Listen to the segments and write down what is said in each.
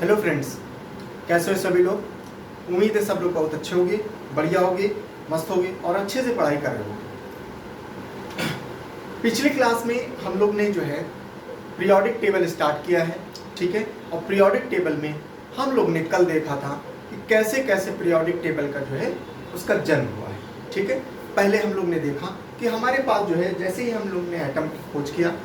Hello friends, कैसे हो सभी लोग। उम्मीद है सब लोग बहुत अच्छे होंगे, बढ़िया होंगे, मस्त होंगे और अच्छे से पढ़ाई कर रहे होंगे। पिछली क्लास में हम लोग ने जो है पीरियोडिक टेबल स्टार्ट किया है, ठीक है। और पीरियोडिक टेबल में हम लोग ने कल देखा था कि कैसे कैसे पीरियोडिक टेबल का जो है उसका जन्म हुआ है, ठीक है। पहले हम लोग ने देखा कि हमारे पास जो है जैसे ही हम लोग ने एटम की खोज किया,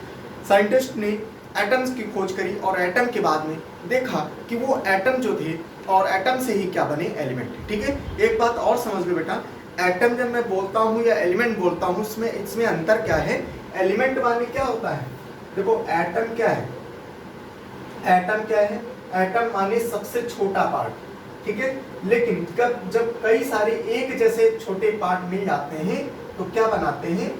साइंटिस्ट ने एटम्स की खोज करी और एटम के बाद में देखा कि वो एटम जो थे और एटम से ही क्या बने, एलिमेंट, ठीक है। एक बात और समझ लो बेटा, एटम जब मैं बोलता हूँ या एलिमेंट बोलता हूँ इसमें अंतर क्या है। एलिमेंट माने क्या होता है, देखो एटम क्या है, एटम क्या है, एटम माने सबसे छोटा पार्ट, ठीक है। लेकिन जब कई सारे एक जैसे छोटे पार्ट मिल जाते हैं तो क्या बनाते हैं,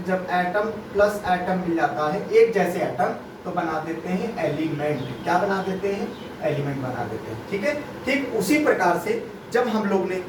जब एटम प्लस एटम मिल जाता है एक जैसे एटम तो बना देते हैं एलिमेंट। क्या बना देते हैं, एलिमेंट बना देते हैं, ठीक है। ठीक उसी प्रकार से जब हम लोग ने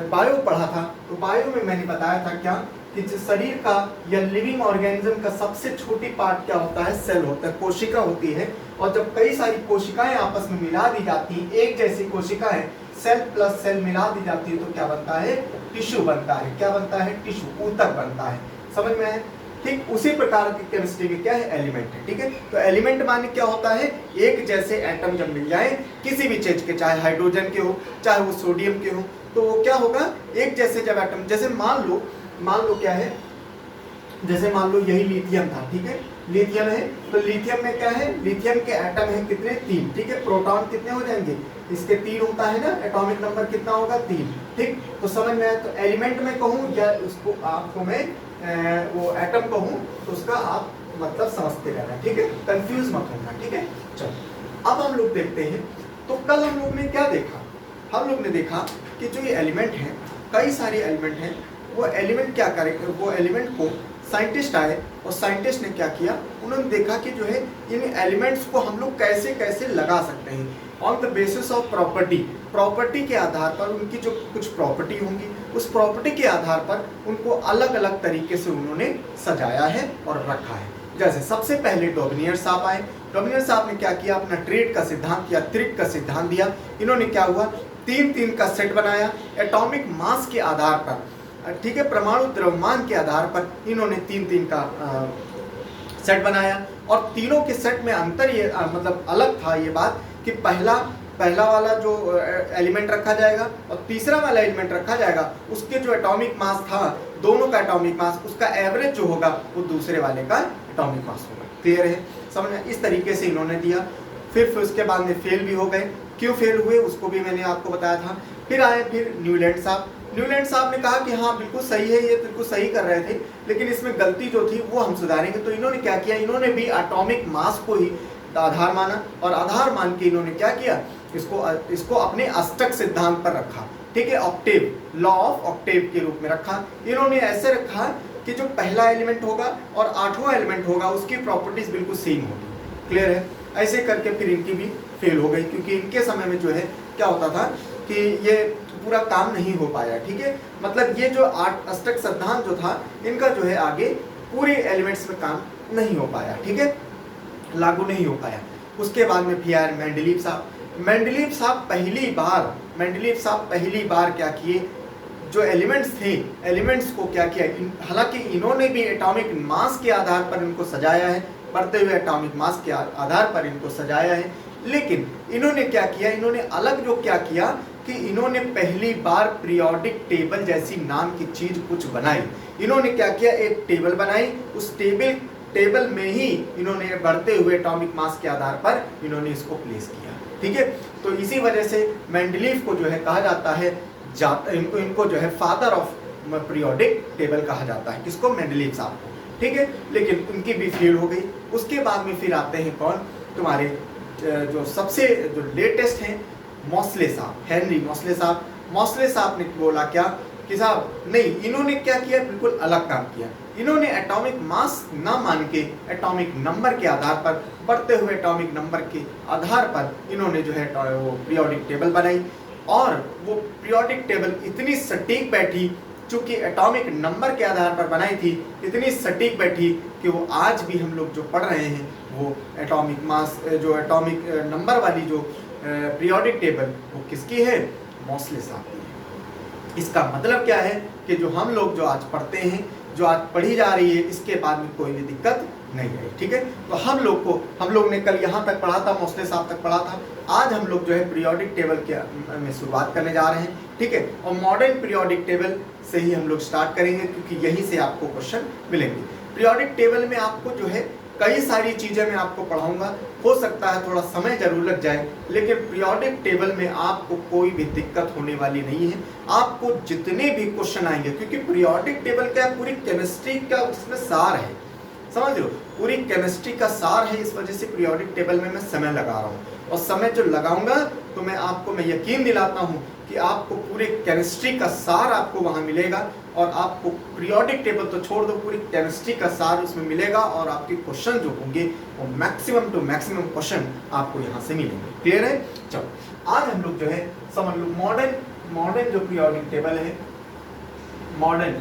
बायो पढ़ा था तो बायो में मैंने बताया था क्या कि शरीर का या लिविंग ऑर्गेनिज्म का सबसे छोटी पार्ट क्या होता है, सेल होता है, कोशिका होती है। और जब कई सारी कोशिकाएं आपस में मिला दी जाती हैं, एक जैसी कोशिकाएं सेल प्लस सेल मिला दी जाती है तो क्या बनता है, टिश्यू बनता है। क्या बनता है, टिश्यू, ऊतक बनता है। समझ में है। ठीक उसी प्रकार की केमिस्ट्री में क्या है, एलिमेंट है, ठीक है। तो एलिमेंट माने क्या होता है, एक जैसे एटम जब मिल जाए किसी भी चीज के, चाहे हाइड्रोजन के हो चाहे वो सोडियम के हो, तो वो क्या होगा, एक जैसे जब एटम, जैसे मान लो क्या है, जैसे मान लो यही लिथियम था, ठीक है, लिथियम है तो लिथियम में क्या है, लिथियम के एटम है कितने, 3, ठीक है। प्रोटॉन कितने हो जाएंगे, इसके 3 होता है ना, एटॉमिक नंबर कितना होगा, 3, ठीक। तो समझ में आया। तो एलिमेंट में कहूँ या उसको आपको मैं वो एटम कहूँ तो उसका आप मतलब समझते रहना, ठीक है, कंफ्यूज मत होना, ठीक है। चलो अब हम लोग देखते हैं। तो कल हम लोग ने क्या देखा, हम लोग ने देखा कि जो ये एलिमेंट है, कई सारे एलिमेंट हैं, वो एलिमेंट क्या करेंगे, वो एलिमेंट को साइंटिस्ट आए और साइंटिस्ट ने क्या किया, उन्होंने देखा कि जो है इन एलिमेंट्स को हम लोग कैसे कैसे लगा सकते हैं on the basis of property के आधार पर। उनकी जो कुछ प्रॉपर्टी होंगी उस प्रॉपर्टी के आधार पर उनको अलग अलग तरीके से उन्होंने सजाया है और रखा है। जैसे सबसे पहले डॉबनियर साहब आए। डॉबनियर साहब ने क्या किया, अपना ट्रेड का सिद्धांत या त्रिक का सिद्धांत दिया। इन्होंने क्या हुआ, 3-3 का सेट बनाया एटॉमिक मास के आधार पर, ठीक है, परमाणु द्रव्यमान के आधार पर इन्होंने 3-3 का सेट बनाया। और तीनों के सेट में अंतर ये मतलब अलग था ये बात कि पहला वाला जो एलिमेंट रखा जाएगा और तीसरा वाला एलिमेंट रखा जाएगा, उसके जो एटॉमिक मास था, दोनों का एटॉमिक मास, उसका एवरेज जो होगा वो दूसरे वाले का एटॉमिक मास होगा। क्लियर है, समझ में। इस तरीके से इन्होंने दिया। फिर उसके बाद में फेल भी हो गए। क्यों फेल हुए उसको भी मैंने आपको बताया था। फिर आए न्यूलैंड साहब। न्यूलैंड साहब ने कहा कि हाँ बिल्कुल सही है, ये बिल्कुल सही कर रहे थे, लेकिन इसमें गलती जो थी वो हम सुधारेंगे। तो इन्होंने क्या किया, इन्होंने भी एटॉमिक मास को ही आधार माना और आधार मान के इन्होंने क्या किया, इसको अपने अष्टक सिद्धांत पर रखा, ठीक है, ऑक्टेव, लॉ ऑफ ऑक्टेव के रूप में रखा। इन्होंने ऐसे रखा कि जो पहला एलिमेंट होगा और 8वां एलिमेंट होगा उसकी प्रॉपर्टीज बिल्कुल सेम होगी। क्लियर है। ऐसे करके फिर इनकी भी फेल हो गई, क्योंकि इनके समय में जो है क्या होता था कि ये पूरा काम नहीं हो पाया, ठीक है। मतलब ये जो अष्टक सिद्धांत जो था इनका जो है आगे पूरे एलिमेंट्स में काम नहीं हो पाया, ठीक है, लागू नहीं हो पाया। उसके बाद में फिर आए मेंडलीव साहब। मेंडलीव साहब पहली बार क्या किए, जो एलिमेंट्स थे, एलिमेंट्स को क्या किया, हालांकि इन्होंने भी एटॉमिक मास के आधार पर इनको सजाया है, बढ़ते हुए एटॉमिक मास के आधार पर इनको सजाया है, लेकिन इन्होंने क्या किया, इन्होंने अलग जो क्या किया कि इन्होंने पहली बार पीरियोडिक टेबल जैसी नाम की चीज कुछ बनाई। इन्होंने क्या किया, एक टेबल बनाई, उस टेबल में ही इन्होंने बढ़ते हुए एटॉमिक मास के आधार पर इन्होंने इसको प्लेस किया, ठीक है। तो इसी वजह से मेंडलीव को जो है कहा जाता है, इनको जो है फादर ऑफ पीरियोडिक टेबल कहा जाता है, किसको, मेंडलीव साहब को, ठीक है। लेकिन उनकी भी फेल हो गई। उसके बाद में फिर आते हैं कौन, तुम्हारे जो सबसे जो लेटेस्ट हैं, मोस्ले साहब, हेनरी मोस्ले साहब। मोस्ले साहब ने बोला क्या कि साहब नहीं, इन्होंने क्या किया, बिल्कुल अलग काम किया। इन्होंने एटॉमिक मास ना मान के एटॉमिक नंबर के आधार पर, बढ़ते हुए एटॉमिक नंबर के आधार पर इन्होंने जो है वो पीरियोडिक टेबल बनाई। और वो पीरियोडिक टेबल इतनी सटीक बैठी चूंकि एटॉमिक नंबर के आधार पर बनाई थी, इतनी सटीक बैठी कि वो आज भी हम लोग जो पढ़ रहे हैं वो एटॉमिक मास, जो एटॉमिक नंबर वाली जो पीरियोडिक टेबल वो किसकी है, मोस्ले साहब की है। इसका मतलब क्या है कि जो हम लोग जो आज पढ़ते हैं, जो आज पढ़ी जा रही है, इसके बाद में कोई भी दिक्कत नहीं है। ठीक है, तो हम लोग ने कल यहाँ तक पढ़ा था, मोस्ले साहब तक पढ़ा था। आज हम लोग जो है पीरियोडिक टेबल के में शुरुआत करने जा रहे हैं। ठीक है, और मॉडर्न पीरियोडिक टेबल से ही हम लोग स्टार्ट करेंगे, क्योंकि यहीं से आपको क्वेश्चन मिलेंगे। पीरियोडिक टेबल में आपको जो है कई सारी चीज़ें मैं आपको पढ़ाऊंगा, हो सकता है थोड़ा समय जरूर लग जाए, लेकिन पीरियोडिक टेबल में आपको कोई भी दिक्कत होने वाली नहीं है। आपको जितने भी क्वेश्चन आएंगे, क्योंकि पीरियोडिक टेबल क्या पूरी केमिस्ट्री का उसमें सार है, समझ रहे हो, पूरी केमिस्ट्री का सार है। इस वजह से पीरियोडिक टेबल में मैं समय लगा रहा हूँ, और समय जो लगाऊंगा तो मैं यकीन दिलाता हूँ कि आपको पूरे केमिस्ट्री का सार आपको वहाँ मिलेगा, और आपको पीरियोडिक टेबल तो छोड़ दो, पूरी केमिस्ट्री का सार उसमें मिलेगा, और आपके क्वेश्चन जो होंगे वो मैक्सिमम टू मैक्सिमम क्वेश्चन आपको यहाँ से मिलेंगे। क्लियर है? चलो आज हम लोग जो है समझ लो मॉडर्न जो पीरियोडिक टेबल है, मॉडर्न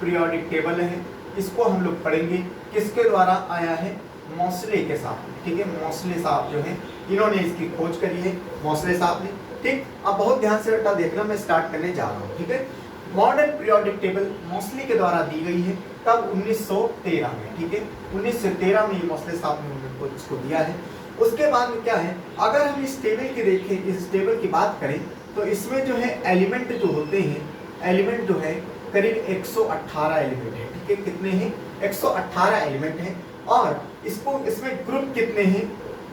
पीरियोडिक टेबल है, इसको हम लोग पढ़ेंगे। किसके द्वारा आया है? मोस्ले के साथ। ठीक है, मोस्ले साहब जो है इन्होंने इसकी खोज करी है, मोस्ले साहब ने। ठीक, अब बहुत ध्यान से बेटा देखना, मैं स्टार्ट करने जा रहा हूँ। ठीक है, मॉडर्न पीरियोडिक टेबल मोस्ले के द्वारा दी गई है, तब 1913 में। ठीक है, 1913 में मोस्ले साहब ने इसको दिया है। उसके बाद में क्या है, अगर हम इस टेबल की देखें, इस टेबल की बात करें, तो इसमें जो है एलिमेंट जो होते हैं, एलिमेंट जो है करीब 118 एलिमेंट है। ठीक है, कितने हैं? 118 एलिमेंट है। और इसमें ग्रुप कितने हैं?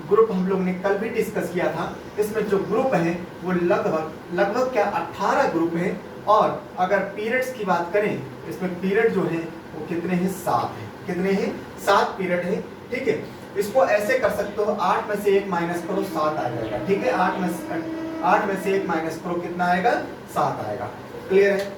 ग्रुप हम लोग ने कल भी डिस्कस किया था। इसमें जो ग्रुप है वो लगभग क्या 18 ग्रुप है। और अगर पीरियड्स की बात करें, इसमें पीरियड जो है वो कितने हैं? 7 है। कितने हैं? 7 पीरियड है। ठीक है, इसको ऐसे कर सकते हो, 8 में से 1 माइनस करो, 7 आ जाएगा। ठीक है, 8 में से 1 माइनस करो, कितना आएगा? 7 आएगा। क्लियर है?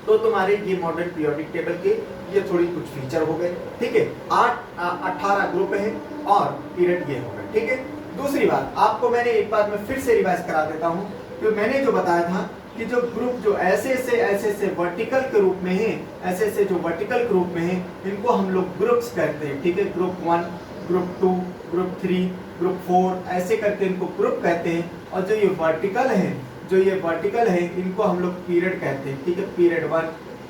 तो तुम्हारे ये मॉडर्न पीरियोडिक टेबल के ये थोड़ी कुछ फीचर हो गए। ठीक है, 18 ग्रुप है और पीरियड ये हो गए। ठीक है, दूसरी बात आपको मैंने एक बार मैं फिर से रिवाइज करा देता हूँ, कि मैंने जो बताया था कि जो ग्रुप जो ऐसे वर्टिकल के रूप में है, ऐसे जो वर्टिकल के रूप में है, इनको हम लोग ग्रुप्स कहते हैं। ठीक है, ग्रुप 1, ग्रुप 2, ग्रुप 3, ग्रुप 4, ऐसे करके इनको ग्रुप कहते हैं। और जो ये वर्टिकल है, इनको हम लोग पीरियड कहते हैं। ठीक है, पीरियड 1,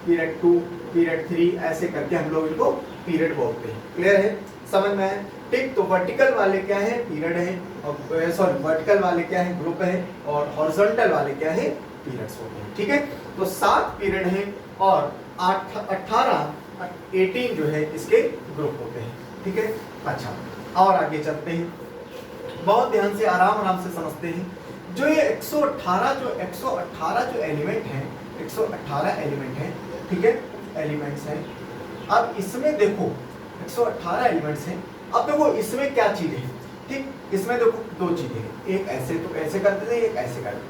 पीरियड 2, पीरियड 3, ऐसे करके हम लोग इनको पीरियड बोलते हैं। क्लियर है? समझ में आया? ठीक, तो वर्टिकल वाले क्या है? पीरियड है। और सॉरी, वर्टिकल वाले क्या है? ग्रुप है। और हॉरिजॉन्टल वाले क्या है? पीरियड्स होते हैं। ठीक है, तो 7 पीरियड है और 18 जो है इसके ग्रुप होते हैं। ठीक है, अच्छा और आगे चलते हैं, बहुत ध्यान से आराम से समझते हैं। जो ये 118 जो एलिमेंट है, 118 एलिमेंट है। ठीक है, एलिमेंट्स हैं। अब इसमें देखो 118 एलिमेंट्स हैं। अब देखो इसमें क्या चीजें हैं? ठीक, इसमें देखो 2 चीजें हैं, एक ऐसे तो ऐसे करते थे, एक ऐसे करते थे।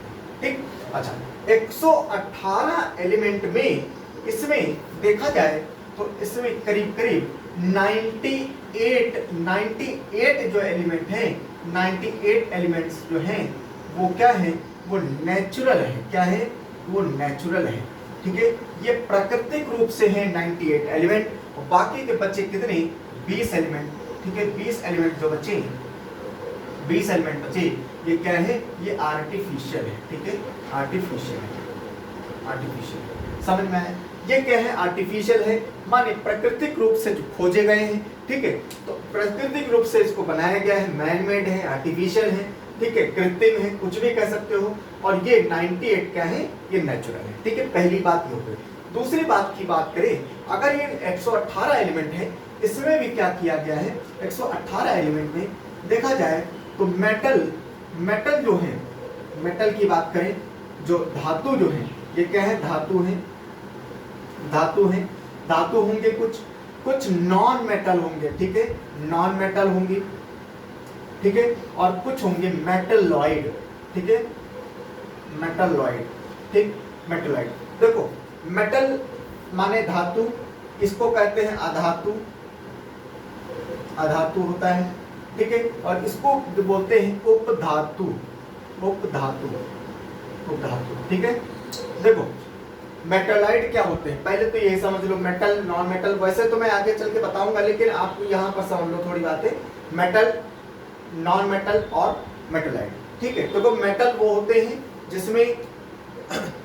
ठीक, अच्छा 118 एलिमेंट में इसमें देखा जाए तो इसमें करीब 98 जो एलिमेंट हैं, 98 एलिमेंट्स जो हैं वो क्या है? वो नेचुरल है। क्या है? वो नेचुरल है। ठीक है, ये प्राकृतिक रूप से है 98 एलिमेंट, और बाकी के बच्चे कितने? 20 एलिमेंट। ठीक है, 20 एलिमेंट जो बचे, 20 एलिमेंट बचे, ये क्या है? ये आर्टिफिशियल है। ठीक है, आर्टिफिशियल है। आर्टिफिशियल समझ में आया? ये क्या है? आर्टिफिशियल है, माने प्राकृतिक रूप से जो खोजे गए हैं। ठीक है, तो प्राकृतिक रूप से इसको बनाया गया है, मैन मेड है, आर्टिफिशियल है। ठीक है, कृत्रिम है, कुछ भी कह सकते हो। और ये 98 क्या है? ये नेचुरल है। ठीक है, पहली बात ये हो गई। दूसरी बात की बात करें, अगर ये 118 एलिमेंट है, इसमें भी क्या किया गया है? 118 एलिमेंट में देखा जाए तो मेटल जो है, मेटल की बात करें, जो धातु जो है, ये क्या है? धातु है। धातु होंगे, कुछ नॉन मेटल होंगे। ठीक है, नॉन मेटल होंगी। ठीक है, और कुछ होंगे मेटलॉइड। ठीक है, मेटलॉइड। ठीक, मेटलॉइड देखो, मेटल माने धातु, इसको कहते हैं अधातु। अधातु होता है। ठीक है, और इसको बोलते हैं उपधातु। ठीक है, देखो मेटलाइड क्या होते हैं पहले तो यही समझ लो, मेटल नॉन मेटल। वैसे तो मैं आगे चल के बताऊंगा, लेकिन आप यहाँ पर समझ लो थोड़ी बातें, मेटल, नॉन मेटल और मेटलाइड। ठीक है, तो मेटल वो होते हैं जिसमें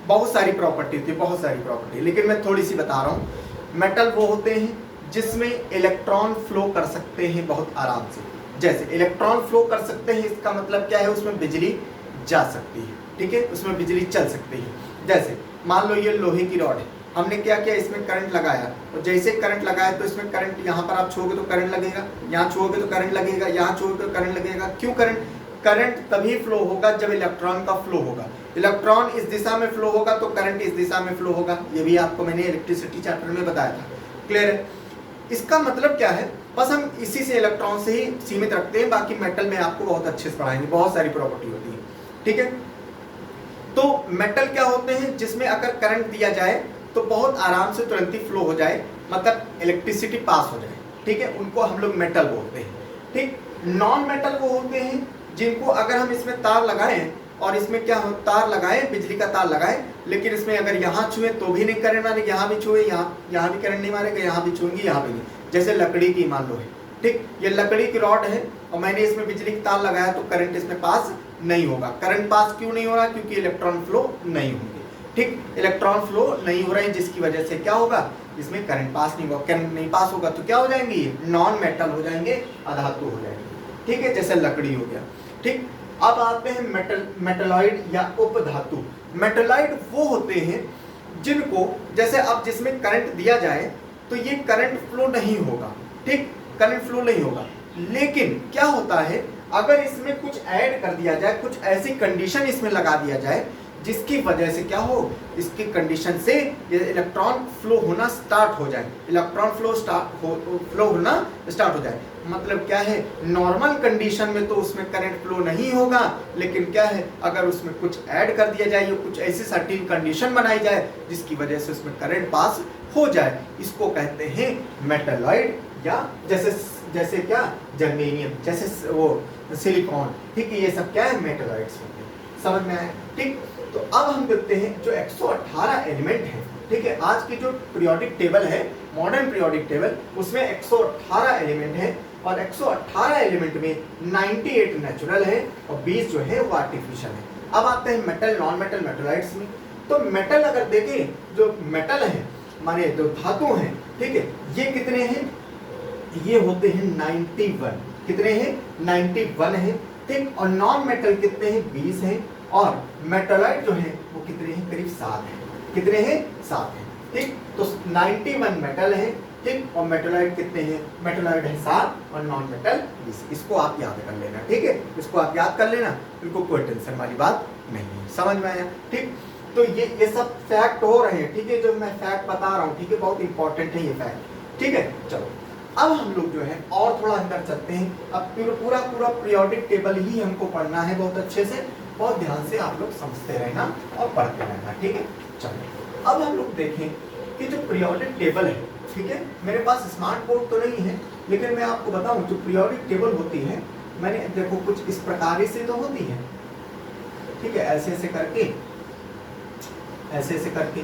बहुत सारी प्रॉपर्टी होती है, बहुत सारी प्रॉपर्टी, लेकिन मैं थोड़ी सी बता रहा हूँ। मेटल वो होते हैं जिसमें इलेक्ट्रॉन फ्लो कर सकते हैं बहुत आराम से। जैसे इलेक्ट्रॉन फ्लो कर सकते हैं, इसका मतलब क्या है, उसमें बिजली जा सकती है। ठीक है, उसमें बिजली चल सकती है। जैसे मान लो ये लोहे की रॉड है, हमने क्या किया, इसमें करंट लगाया, और जैसे करंट लगाया तो इसमें करंट, यहाँ पर आप छुओगे तो करंट लगेगा, यहाँ छुओगे तो करंट लगेगा, यहाँ छुओगे तो करंट लगेगा। क्यों करंट तभी फ्लो होगा जब इलेक्ट्रॉन का फ्लो होगा। इलेक्ट्रॉन इस दिशा में फ्लो होगा तो करंट इस दिशा में फ्लो होगा। ये भी आपको मैंने इलेक्ट्रिसिटी चैप्टर में बताया था। क्लियर है? इसका मतलब क्या है, बस हम इसी से इलेक्ट्रॉन से ही सीमित रखते हैं, बाकी मेटल में आपको बहुत अच्छे से पढ़ाएंगे, बहुत सारी प्रॉपर्टी होती है। ठीक है, तो मेटल क्या होते हैं जिसमें अगर करंट दिया जाए तो बहुत आराम से तुरंत ही फ्लो हो जाए, मतलब इलेक्ट्रिसिटी पास हो जाए। ठीक है, उनको हम लोग मेटल बोलते हैं। ठीक, नॉन मेटल वो होते हैं जिनको अगर हम इसमें तार लगाएं, और इसमें क्या हो, तार लगाएं, बिजली का तार लगाएं, लेकिन इसमें अगर यहाँ छुए तो भी नहीं करंट मारेगा, यहाँ भी छुए यहाँ भी करंट नहीं मारेगा, यहाँ भी छूएंगे यहाँ भी नहीं। जैसे लकड़ी की मान लो है, ठीक, ये लकड़ी की रॉड है और मैंने इसमें बिजली का तार लगाया तो करंट इसमें पास नहीं होगा। करंट पास क्यों नहीं हो रहा? क्योंकि इलेक्ट्रॉन फ्लो नहीं होंगे। ठीक, इलेक्ट्रॉन फ्लो नहीं हो रहे हैं, जिसकी वजह से क्या होगा, इसमें करंट पास नहीं होगा। करंट नहीं पास होगा तो क्या हो जाएंगे, ये नॉन मेटल हो जाएंगे, अधातु हो जाएंगे। ठीक है, जैसे लकड़ी हो गया। ठीक, अब आते हैं मेटलॉइड या उपधातु। मेटलॉइड वो होते हैं जिनको, जैसे अब जिसमें करंट दिया जाए तो ये करंट फ्लो नहीं होगा। ठीक, करंट फ्लो नहीं होगा, लेकिन क्या होता है, अगर इसमें कुछ ऐड कर दिया जाए, कुछ ऐसी कंडीशन इसमें लगा दिया जाए जिसकी वजह से क्या हो, इसकी कंडीशन से ये इलेक्ट्रॉन फ्लो होना स्टार्ट हो जाए, इलेक्ट्रॉन फ्लो होना स्टार्ट हो जाए। मतलब क्या है, नॉर्मल कंडीशन में तो उसमें करंट फ्लो नहीं होगा, लेकिन क्या है, अगर उसमें कुछ ऐड कर दिया जाए या कुछ ऐसी सर्टेन कंडीशन बनाई जाए जिसकी वजह से उसमें करंट पास हो जाए, इसको कहते हैं मेटलॉइड। या जैसे क्या, जर्मेनियम, जैसे वो सिलिकॉन। ठीक है, ये सब क्या है, मेटलॉइड्स होते हैं। समझ में आया? ठीक, तो अब हम देखते हैं जो 118 एलिमेंट हैं। ठीक है, आज की जो पीरियोडिक टेबल है, मॉडर्न पीरियोडिक टेबल, उसमें 118 एलिमेंट है, और 118 एलिमेंट में 98 नेचुरल है और 20 जो है वो आर्टिफिशियल है। अब आते हैं मेटल, नॉन मेटल, मेटलॉइड्स में। तो मेटल अगर देखें, जो मेटल है माने जो धातु हैं, ठीक है, ये कितने हैं, ये होते हैं 91। कितने हैं, 91 हैं। ठीक, और नॉन मेटल कितने हैं, 20 हैं, और मेटलॉइड जो है वो कितने हैं, करीब 7 हैं। कितने हैं, 7 हैं। ठीक, तो 91 मेटल है। ठीक, और मेटलॉइड कितने हैं, मेटलॉइड है 7 और नॉन मेटल 20। इसको आप याद कर लेना। ठीक है, इसको आप याद कर लेना, बिल्कुल कोई टेंशन वाली बात नहीं है। समझ में आया? ठीक, तो ये सब फैक्ट हो रहे हैं। ठीक है, जो मैं फैक्ट बता रहा हूँ, ठीक है, बहुत इंपॉर्टेंट है ये फैक्ट। ठीक है, चलो अब हम लोग जो है और थोड़ा अंदर चलते हैं। अब पूरा पीरियोडिक टेबल ही हमको पढ़ना है बहुत अच्छे से, बहुत ध्यान से आप लोग समझते रहना और पढ़ते रहना। ठीक है, चलो अब हम लोग देखें कि जो पीरियोडिक टेबल है, ठीक है, मेरे पास स्मार्ट बोर्ड तो नहीं है, लेकिन मैं आपको बताऊं जो पीरियोडिक टेबल होती है, मैंने देखो कुछ इस प्रकार से तो होती है। ठीक है, ऐसे ऐसे करके, ऐसे ऐसे करके,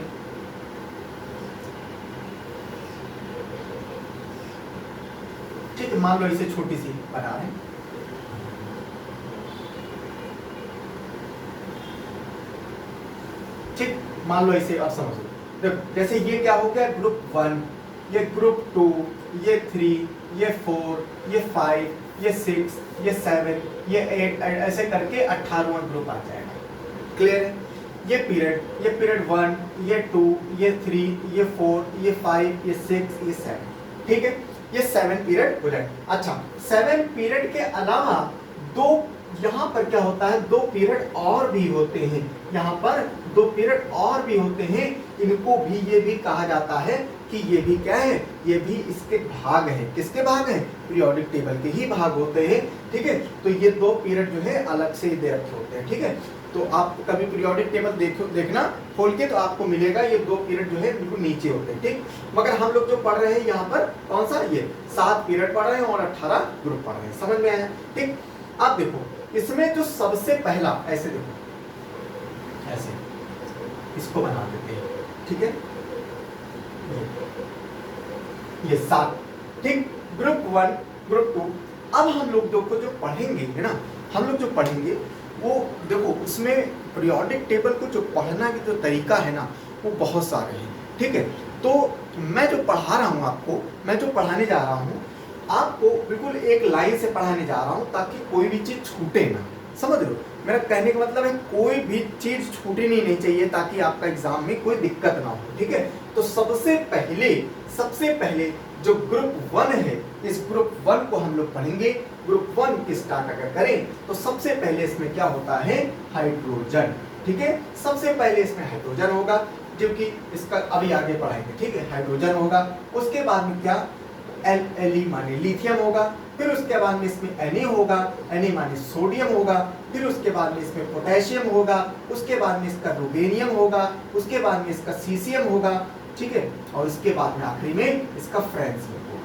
ठीक है, मान लो इसे छोटी सी बना रहे हैं। ठीक, मान लो इसे आप समझ लो, जैसे ये क्या हो गया, ग्रुप 1, ये ग्रुप 2, ये 3, ये 4, ये 5, ये 6, ये 7, ये 8, ऐसे करके 18वां ग्रुप आ जाएगा। क्लियर है? ये पीरियड 1, ये 2, ये 3, ये 4, ये 5, ये 6, ये 7। ठीक है, ये 7 पीरियड हो जाए। अच्छा, 7 पीरियड के अलावा दो, यहाँ पर क्या होता है, 2 पीरियड और भी होते हैं। यहाँ पर 2 पीरियड और भी होते हैं, इनको भी ये भी कहा जाता है कि ये भी क्या है, ये भी इसके भाग हैं। किसके भाग हैं? पीरियोडिक टेबल के ही भाग होते हैं। ठीक है, तो ये 2 पीरियड जो है अलग से दे रखे होते हैं। ठीक है, तो आप कभी पीरियोडिक टेबल देखना खोल के, तो आपको मिलेगा ये 2 पीरियड जो है बिल्कुल नीचे होते हैं। ठीक, मगर हम लोग जो पढ़ रहे हैं यहाँ पर कौन सा, ये 7 पीरियड पढ़ रहे हैं और 18 ग्रुप पढ़ रहे हैं। समझ में आया? ठीक, अब देखो इसमें जो सबसे पहला, ऐसे देखो, ऐसे इसको बना देते हैं। ठीक है, ये 7, ठीक। Group 1, group 2। अब हम लोग जो पढ़ेंगे है ना, हम लोग जो पढ़ेंगे वो देखो उसमें पीरियोडिक टेबल को जो पढ़ना की जो तरीका है ना वो बहुत सारे हैं, ठीक है। तो मैं जो पढ़ा रहा हूँ आपको, मैं जो पढ़ाने जा रहा हूँ आपको बिल्कुल एक लाइन से पढ़ाने जा रहा हूँ ताकि कोई भी चीज़ छूटे ना, समझ रहे हो। मेरा कहने का मतलब है कोई भी चीज़ छूटनी नहीं चाहिए ताकि आपका एग्जाम में कोई दिक्कत ना हो, ठीक है। तो सबसे पहले जो ग्रुप 1 है, इस ग्रुप 1 को हम लोग पढ़ेंगे। ग्रुप 1 की स्टार्ट अगर करें तो सबसे पहले इसमें क्या होता है, हाइड्रोजन, ठीक है। सबसे पहले इसमें हाइड्रोजन होगा, जो कि इसका अभी आगे पढ़ाएंगे, ठीक है। हाइड्रोजन होगा, उसके बाद में क्या, Li माने लिथियम होगा, फिर उसके बाद में इसमें Na होगा, Na माने सोडियम होगा, फिर उसके बाद में इसमें पोटेशियम होगा, उसके बाद में इसका रुबेनियम होगा, उसके बाद में इसका सीसियम होगा, ठीक है। और उसके बाद में आखिरी में इसका फ्रांसियम होगा,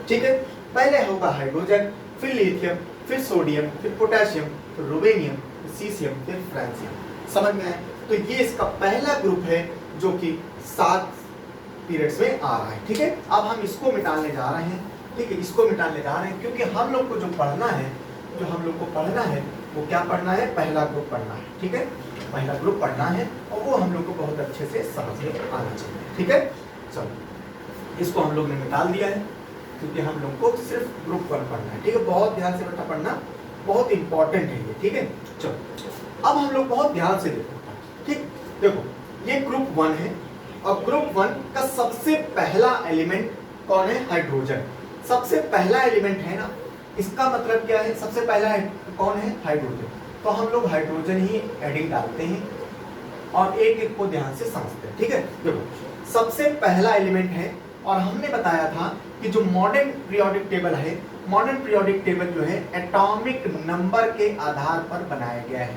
ठीक है। पहले होगा हाइड्रोजन, फिर लिथियम, फिर सोडियम, फिर पोटेशियम, फिर रुबेनियम, फिर सीसियम, फिर फ्रांसियम। समझ में आया? तो ये इसका पहला ग्रुप है जो कि 7 पीरियड्स में आ रहा है, ठीक है। अब हम इसको मिटाने जा रहे हैं, ठीक है, इसको मिटाने जा रहे हैं क्योंकि हम लोग को जो पढ़ना है, जो हम लोग को पढ़ना है वो क्या पढ़ना है, पहला ग्रुप पढ़ना है, ठीक है। पहला ग्रुप पढ़ना है और वो हम लोग को बहुत अच्छे से समझ में आना चाहिए, ठीक है। चलो इसको हम लोग ने मिटाल दिया है क्योंकि हम लोग को सिर्फ ग्रुप 1 पढ़ना है, ठीक है। बहुत ध्यान से बेटा पढ़ना, बहुत इंपॉर्टेंट है ये, ठीक है। चलो अब हम लोग बहुत ध्यान से देखो, ठीक। देखो ये ग्रुप 1 है और ग्रुप 1 का सबसे पहला एलिमेंट कौन है, हाइड्रोजन। सबसे पहला एलिमेंट है ना, इसका मतलब क्या है, सबसे पहला कौन है, हाइड्रोजन। तो हम लोग हाइड्रोजन ही एडिंग डालते हैं और एक एक को ध्यान से समझते हैं, ठीक है। देखो सबसे पहला एलिमेंट है और हमने बताया था कि जो मॉडर्न पीरियोडिक टेबल है, मॉडर्न पीरियोडिक टेबल जो है एटॉमिक नंबर के आधार पर बनाया गया है,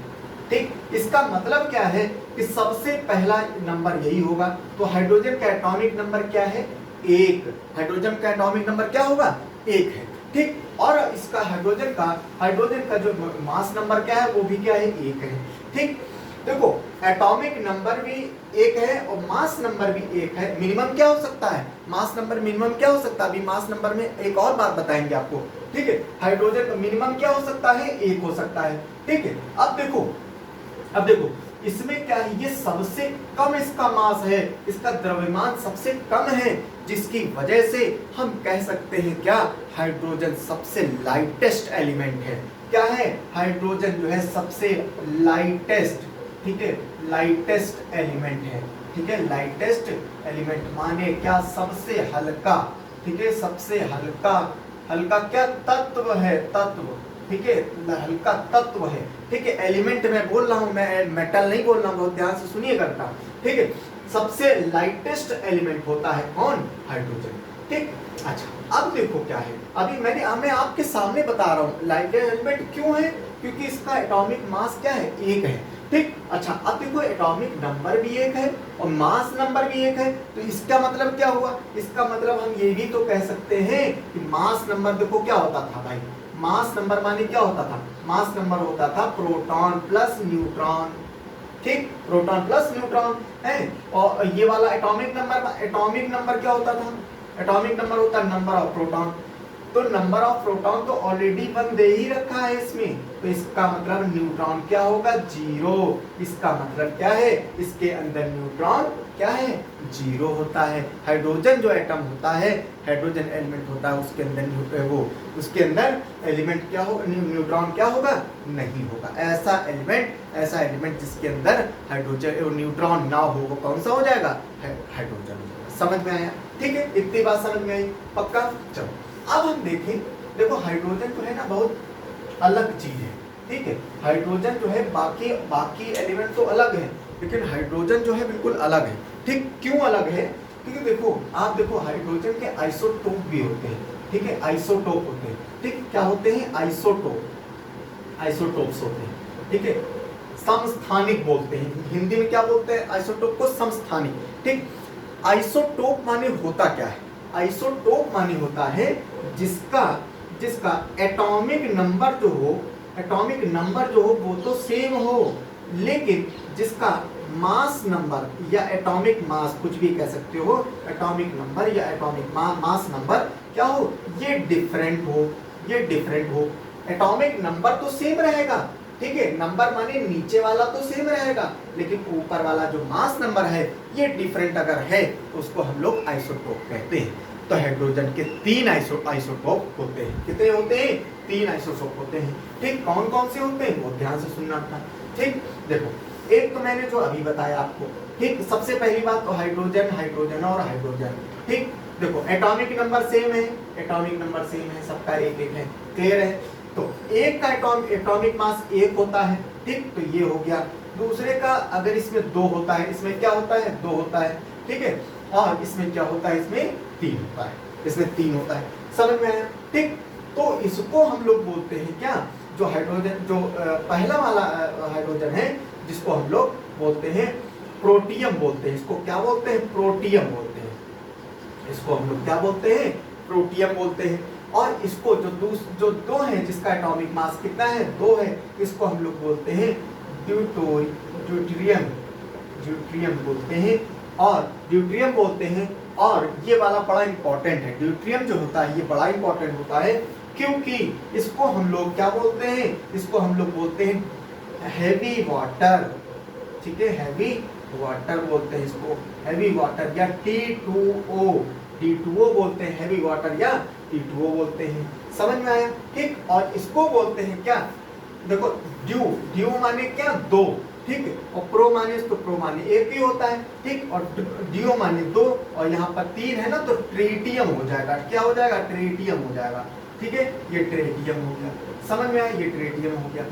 ठीक। इसका मतलब क्या है कि सबसे पहला नंबर यही होगा। तो हाइड्रोजन का एटॉमिक नंबर क्या है, 1। हाइड्रोजन का एटॉमिक नंबर क्या होगा, 1 है, ठीक। और इसका हाइड्रोजन का जो मास नंबर क्या है वो भी क्या है, 1 है, ठीक। देखो एटॉमिक नंबर भी 1 है और मास नंबर भी 1 है। मिनिमम क्या हो सकता है, मास नंबर मिनिमम क्या हो सकता है, अभी मास नंबर में एक और बात बताएंगे आपको, ठीक है। हाइड्रोजन का मिनिमम क्या हो सकता है, 1 हो सकता है, ठीक है। अब देखो इसमें क्या है, ये सबसे कम इसका मास है, इसका द्रव्यमान सबसे कम है, जिसकी वजह से हम कह सकते हैं क्या, हाइड्रोजन सबसे लाइटेस्ट एलिमेंट है। क्या है, हाइड्रोजन जो है सबसे लाइटेस्ट, ठीक है, लाइटेस्ट एलिमेंट है, ठीक है। लाइटेस्ट एलिमेंट माने क्या, सबसे हल्का, ठीक है, सबसे हल्का। हल्का क्या तत्व है, तत्व, ठीक है, हल्का तत्व है, ठीक है। एलिमेंट मैं बोल रहा हूं, मैं मेटल नहीं बोल रहा हूं, बहुत ध्यान से सुनिएगा बेटा, ठीक है। सबसे लाइटेस्ट एलिमेंट होता है कौन, हाइड्रोजन, ठीक। अच्छा अब देखो क्या है, अभी मैं आपके सामने बता रहा हूं लाइटेस्ट एलिमेंट क्यों है, क्योंकि इसका एटॉमिक मास क्या है, 1 है, ठीक। अच्छा अब देखो एटॉमिक नंबर भी 1 है और मास नंबर भी 1 है, तो इसका मतलब क्या हुआ, इसका मतलब हम ये भी तो कह सकते हैं कि मास नंबर देखो क्या होता था भाई, मास नंबर माने क्या होता था, मास नंबर होता था प्रोटॉन प्लस न्यूट्रॉन, ठीक, प्रोटॉन प्लस न्यूट्रॉन है। और ये वाला एटॉमिक नंबर क्या होता था, एटॉमिक नंबर होता है नंबर ऑफ प्रोटॉन। तो नंबर ऑफ प्रोटॉन तो ऑलरेडी 1 दे ही रखा है इसमें, तो इसका मतलब न्यूट्रॉन क्या होगा, 0। इसका मतलब क्या है, इसके अंदर न्यूट्रॉन क्या है, 0 होता है। हाइड्रोजन जो एटम होता है, हाइड्रोजन एलिमेंट होता है, उसके अंदर एलिमेंट क्या हो, न्यूट्रॉन क्या होगा, नहीं होगा। ऐसा एलिमेंट जिसके अंदर हाइड्रोजन न्यूट्रॉन ना हो वो कौन सा हो जाएगा, हाइड्रोजन। समझ में आया, ठीक है, इतनी बात समझ में आई, पक्का। चलो अब हम देखें, देखो हाइड्रोजन जो है ना बहुत अलग चीज है, ठीक है। हाइड्रोजन जो है बाकी एलिमेंट तो अलग है, लेकिन हाइड्रोजन जो है बिल्कुल अलग है, ठीक। क्यों अलग है, क्योंकि देखो आप देखो हाइड्रोजन के आइसोटोप भी होते हैं, ठीक है, आइसोटोप होते हैं, ठीक। क्या होते हैं, आइसोटोप्स होते हैं, ठीक है। समस्थानिक बोलते हैं, हिंदी में क्या बोलते हैं, आइसोटोप को समस्थानिक, ठीक। आइसोटोप माने होता क्या है, आइसोटोप माने होता है जिसका एटॉमिक नंबर जो हो वो तो सेम हो, लेकिन जिसका मास नंबर या एटॉमिक मास, कुछ भी कह सकते हो, एटॉमिक नंबर या एटॉमिक मास नंबर क्या हो, ये डिफरेंट हो, ये डिफरेंट हो। एटॉमिक नंबर तो सेम रहेगा, ठीक है, नंबर माने नीचे वाला तो सेम रहेगा, लेकिन ऊपर वाला जो मास नंबर है ये डिफरेंट अगर है तो उसको हम लोग आइसोटोप कहते हैं। तो हाइड्रोजन के 3 आइसोटोप होते हैं। कितने होते हैं? 3 आइसोटोप होते हैं। ठीक, कौन कौन से होते हैं वो ध्यान से सुनना था। ठीक, देखो एक तो मैंने जो अभी बताया आपको, ठीक, सबसे पहली बात तो हाइड्रोजन, हाइड्रोजन और हाइड्रोजन। ठीक, देखो एटॉमिक नंबर सेम है, एटॉमिक नंबर सेम है, सबका एक एक है, क्लियर है। तो एक का एटॉमिक मास 1 होता है, ठीक, तो ये हो गया। दूसरे का अगर इसमें 2 होता है, इसमें क्या होता है, 2 होता है, ठीक है, और इसमें क्या होता है, इसमें 3 होता है, इसमें 3 होता है। समझ में आया? ठीक, तो इसको हम लोग बोलते हैं क्या, जो हाइड्रोजन, जो पहला वाला हाइड्रोजन है जिसको हम लोग बोलते हैं प्रोटियम बोलते हैं, इसको क्या बोलते हैं, प्रोटियम बोलते हैं, इसको हम लोग क्या बोलते हैं, प्रोटियम बोलते हैं। और इसको जो 2 है जिसका एटॉमिक मास कितना है, 2 है, इसको हम लोग बोलते हैं ड्यूटेरियम, ड्यूटेरियम बोलते हैं, और ड्यूटेरियम बोलते हैं। और ये वाला बड़ा इंपॉर्टेंट है, ड्यूटेरियम जो होता है ये बड़ा इंपॉर्टेंट होता है, क्योंकि इसको हम लोग क्या बोलते हैं, इसको हम लोग बोलते हैं हैवी वाटर, ठीक है, हैवी वाटर बोलते हैं इसको, हैवी वाटर या T2O, T2O बोलते हैं, हैवी वाटर या T2O बोलते हैं। समझ में आया? ठीक, और इसको बोलते हैं क्या, देखो ड्यू माने क्या, 2, ठीक है, और प्रो माने, तो प्रो माने 1 ही होता है, ठीक, और डियो माने 2, और यहाँ पर 3 है ना, तो ट्रिटियम हो जाएगा, क्या हो जाएगा, ट्रिटियम हो जाएगा, ठीक है, ये ट्रिटियम हो गया। समझ में आया? ये ट्रिटियम हो गया।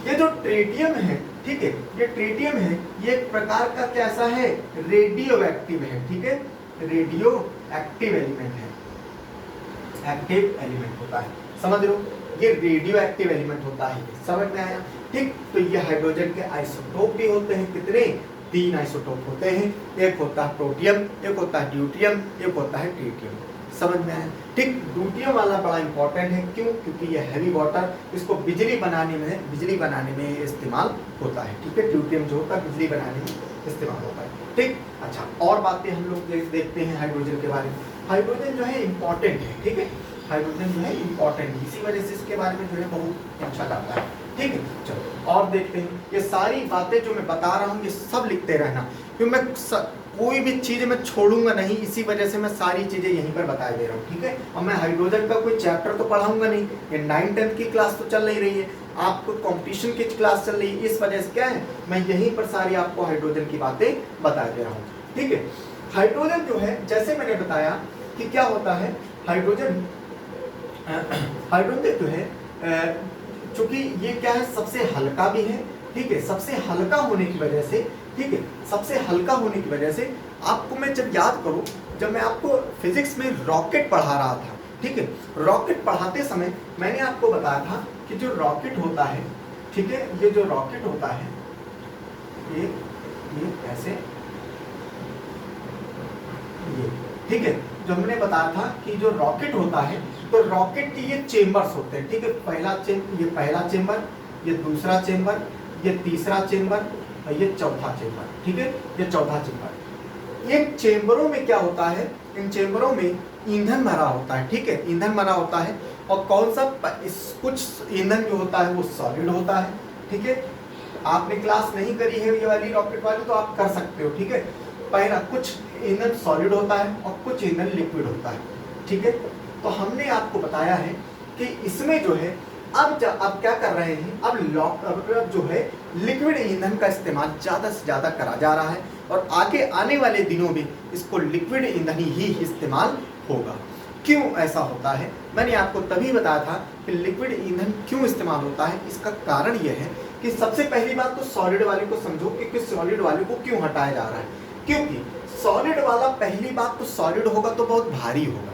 ये जो ट्रिटियम है, ठीक है, ये ट्रिटियम है, ये एक प्रकार का कैसा है, रेडियो एक्टिव है, ठीक है, रेडियो एक्टिव एलिमेंट है, एक्टिव एलिमेंट होता है, समझ रहे हो, ये रेडियो एक्टिव एलिमेंट होता है। समझ में आया? ठीक, तो ये हाइड्रोजन के आइसोटोप भी होते हैं, कितने, 3 आइसोटोप होते हैं, एक होता है प्रोटियम, एक होता है ड्यूटियम, एक होता है ट्रिटियम। समझ में आया? ठीक, ड्यूटियम वाला बड़ा इंपॉर्टेंट है, क्यों, क्योंकि ये हैवी वाटर, इसको बिजली बनाने में इस्तेमाल होता है, ठीक है, ड्यूटियम जो होता है बिजली बनाने में इस्तेमाल होता है। ठीक, अच्छा, और बातें हम लोग देखते हैं हाइड्रोजन के बारे में। हाइड्रोजन जो है इंपॉर्टेंट है, ठीक है, हाइड्रोजन जो है इंपॉर्टेंट है, इसी वजह से इसके बारे में जो है बहुत अच्छा लगता है। ठीक है, चलो और देखते हैं। ये सारी बातें जो मैं बता रहा हूँ ये सब लिखते रहना, क्योंकि मैं कोई भी चीज़ मैं छोड़ूंगा नहीं, इसी वजह से मैं सारी चीज़ें यहीं पर बता दे रहा हूँ, ठीक है। और मैं हाइड्रोजन का कोई चैप्टर तो पढ़ाऊंगा नहीं, ये 9th-10th की क्लास तो चल नहीं रही है, आपको कंपटीशन की क्लास चल रही है, इस वजह से क्या है, मैं यहीं पर सारी आपको हाइड्रोजन की बातें बता दे रहा हूँ, ठीक है। हाइड्रोजन जो है, जैसे मैंने बताया कि क्या होता है, हाइड्रोजन जो है, चूंकि ये क्या है, सबसे हल्का भी है, ठीक है, सबसे हल्का होने की वजह से, ठीक है, सबसे हल्का होने की वजह से आपको मैं जब याद करूं, जब मैं आपको फिजिक्स में रॉकेट पढ़ा रहा था, ठीक है, रॉकेट पढ़ाते समय मैंने आपको बताया था कि जो रॉकेट होता है, ठीक है, ये जो रॉकेट होता है, ये ऐसे, ये, ठीक है, जो हमने बताया था कि जो रॉकेट होता है, तो रॉकेट के ये चेम्बर्स होते हैं, ठीक है, ये पहला चेम्बर, ये दूसरा चेम्बर, ये तीसरा चेम्बर, और ये चौथा चेम्बर, ठीक है, ये चौथा चेम्बर। इन चेम्बरों में क्या होता है, इन चेम्बरों में ईंधन भरा होता है, ठीक है, ईंधन भरा होता है, और कौन सा, कुछ ईंधन जो होता है वो सॉलिड होता है, ठीक है। आपने क्लास नहीं करी है ये वाली रॉकेट वाली, तो आप कर सकते हो, ठीक है। पहला कुछ ईंधन सॉलिड होता है और कुछ ईंधन लिक्विड होता है, ठीक है। तो हमने आपको बताया है कि इसमें जो है, अब क्या कर रहे हैं, अब जो है लिक्विड ईंधन का इस्तेमाल ज़्यादा से ज़्यादा करा जा रहा है, और आगे आने वाले दिनों में इसको लिक्विड ईंधन ही इस्तेमाल होगा। क्यों ऐसा होता है, मैंने आपको तभी बताया था कि लिक्विड ईंधन क्यों इस्तेमाल होता है। इसका कारण यह है कि सबसे पहली बात तो सॉलिड वाले को समझो कि सॉलिड वाले को क्यों हटाया जा रहा है, क्योंकि सॉलिड वाला, पहली बात तो सॉलिड होगा तो बहुत भारी होगा,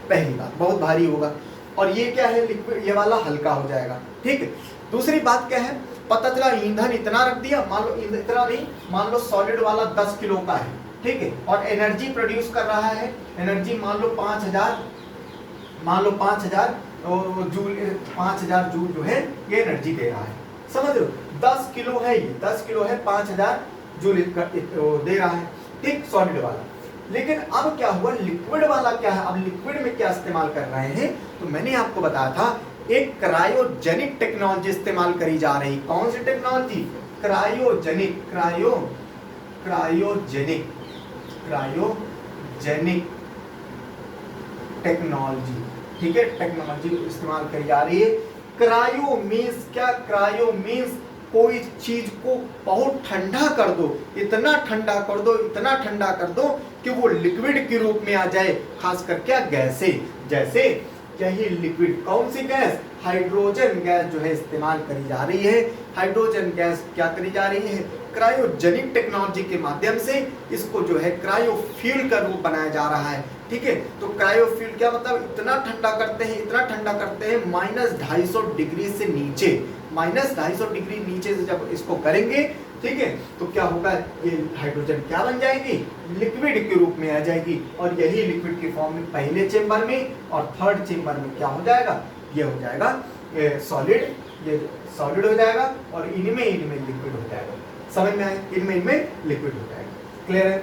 पहली बात बहुत भारी होगा, और ये क्या है, लिक्विड, ये वाला हल्का हो जाएगा, ठीक है। दूसरी बात क्या है, पता चला ईंधन इतना रख दिया, मान लो इतना नहीं, मान लो सॉलिड वाला 10 किलो का है, ठीक है, और एनर्जी प्रोड्यूस कर रहा है, एनर्जी मान लो 5000 जूल जो है ये एनर्जी दे रहा है, समझ रहे हो, 10 किलो है, ये 10 किलो है, 5000 जूल दे रहा है, ठीक, सॉलिड वाला। लेकिन अब क्या हुआ, लिक्विड वाला क्या है, अब लिक्विड में क्या इस्तेमाल कर रहे हैं, तो मैंने आपको बताया था एक क्रायोजेनिक टेक्नोलॉजी इस्तेमाल करी जा रही। कौन सी टेक्नोलॉजी, क्रायोजेनिक, क्रायोजेनिक टेक्नोलॉजी, ठीक है, टेक्नोलॉजी इस्तेमाल करी जा रही है। क्रायो मीन्स क्या, क्रायो मीन्स कोई चीज को बहुत ठंडा कर दो, इतना ठंडा कर दो, इतना ठंडा कर दो कि वो लिक्विड के रूप में आ जाए, खासकर क्या, गैसे, जैसे यही लिक्विड, कौन सी गैस, हाइड्रोजन गैस जो है इस्तेमाल करी जा रही है। हाइड्रोजन गैस क्या करी जा रही है, क्रायोजेनिक टेक्नोलॉजी के माध्यम से इसको जो है क्रायोफ्यूल का रूप बनाया जा रहा है, ठीक है। तो क्रायोफ्यूल क्या मतलब, इतना ठंडा करते हैं, इतना ठंडा करते हैं -250 डिग्री से नीचे, -250 डिग्री नीचे से जब इसको करेंगे, ठीक है, तो क्या होगा, ये हाइड्रोजन क्या बन जाएगी, लिक्विड के रूप में आ जाएगी। और यही लिक्विड के फॉर्म में पहले चेंबर में और थर्ड चेंबर में क्या हो जाएगा, ये हो जाएगा सॉलिड, ये सॉलिड हो जाएगा और इनमें लिक्विड हो जाएगा। समझ में आए, इनमें लिक्विड हो जाएगा, क्लियर है।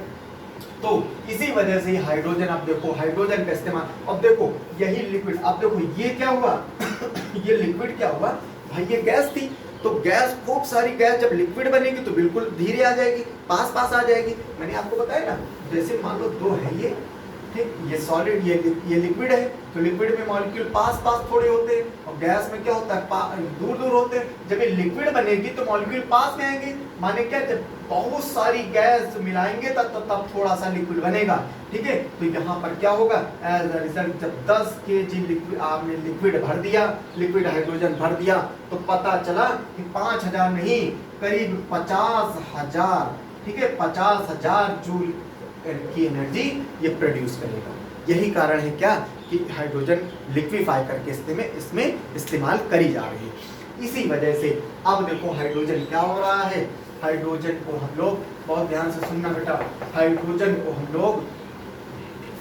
तो इसी वजह से हाइड्रोजन, आप देखो हाइड्रोजन का इस्तेमाल, अब देखो यही लिक्विड, अब देखो ये क्या हुआ ये लिक्विड क्या हुआ भाई, ये गैस थी, तो गैस, खूब सारी गैस जब लिक्विड बनेगी तो बिल्कुल धीरे आ जाएगी, पास पास आ जाएगी। मैंने आपको बताया ना, जैसे मान लो दो है ये, ठीक, ये सॉलिड, ये लिक्विड है, तो लिक्विड में मॉलिक्यूल पास पास थोड़े होते हैं और गैस में क्या होता है, दूर दूर होते हैं। जब ये लिक्विड बनेगी तो मॉलिक्यूल पास में आएंगे, माने क्या, जब बहुत सारी गैस मिलाएंगे तब थोड़ा सा लिक्विड बनेगा, ठीक है। तो यहाँ पर क्या होगा, एज अ रिजल्ट जब 10 kg लिक्विड आपने लिक्विड भर दिया, लिक्विड हाइड्रोजन भर दिया, तो पता चला कि 5000 नहीं, करीब 50,000, ठीक है, 50,000 जूल की एनर्जी ये प्रोड्यूस करेगा। यही कारण है क्या, कि हाइड्रोजन लिक्विफाई करके इसमें इस्तेमाल करी जा रही है। इसी वजह से अब देखो हाइड्रोजन क्या हो रहा है, हाइड्रोजन को हम लोग, बहुत ध्यान से सुनना बेटा, हाइड्रोजन को हम लोग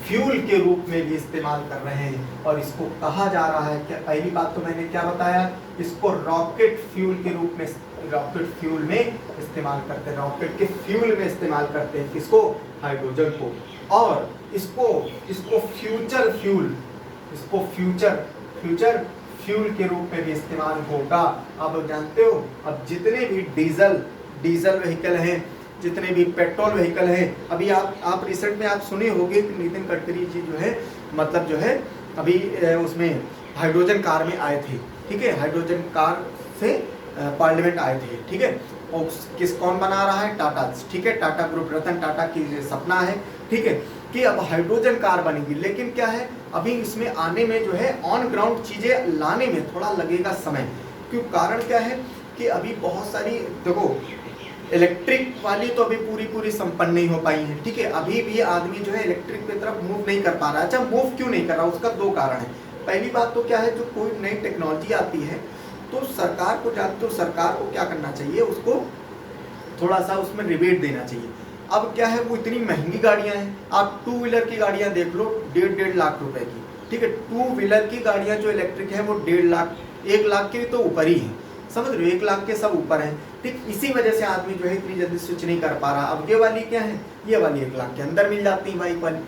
फ्यूल के रूप में भी इस्तेमाल कर रहे हैं। और इसको कहा जा रहा है क्या, पहली बात तो मैंने क्या बताया, इसको रॉकेट फ्यूल के रूप में, रॉकेट फ्यूल में इस्तेमाल करते हैं, रॉकेट के फ्यूल में इस्तेमाल करते हैं किसको, हाइड्रोजन को। और इसको फ्यूचर फ्यूल, इसको फ्यूचर फ्यूल के रूप में भी इस्तेमाल होगा। आप जानते हो, अब जितने भी डीजल व्हीकल हैं, जितने भी पेट्रोल व्हीकल हैं, अभी आप रिसेंट में आप सुने होंगे कि नितिन गडकरी जी जो है, मतलब जो है अभी उसमें हाइड्रोजन कार में आए थे, ठीक है, हाइड्रोजन कार से पार्लियामेंट आए थे, ठीक है। और कौन बना रहा है, टाटा, ठीक है, टाटा ग्रुप, रतन टाटा की सपना है, ठीक है, कि अब हाइड्रोजन कार बनेगी। लेकिन क्या है, अभी इसमें आने में जो है ऑन ग्राउंड चीजें लाने में थोड़ा लगेगा समय। क्यों, कारण क्या है कि अभी बहुत सारी, देखो इलेक्ट्रिक वाली तो अभी पूरी संपन्न नहीं हो पाई है, ठीक है, अभी भी आदमी जो है इलेक्ट्रिक की तरफ मूव नहीं कर पा रहा है। अच्छा, मूव क्यों नहीं कर रहा, उसका दो कारण है। पहली बात तो क्या है, जो कोई नई टेक्नोलॉजी आती है तो सरकार को क्या करना चाहिए, उसको थोड़ा सा उसमें रिबेट देना चाहिए। अब क्या है, वो इतनी महंगी गाड़ियां हैं, आप 2 व्हीलर की गाड़ियां देख लो, 1.5 लाख रुपए की, ठीक है, 2 व्हीलर की गाड़ियां जो इलेक्ट्रिक है वो 1.5 लाख, 1 लाख के तो ऊपर ही है, समझ रहे हो, 1 लाख के सब ऊपर हैं, ठीक। इसी वजह से आदमी जो है इतनी जल्दी स्विच नहीं कर पा रहा। अब ये वाली क्या है, ये वाली 1 लाख के अंदर मिल जाती है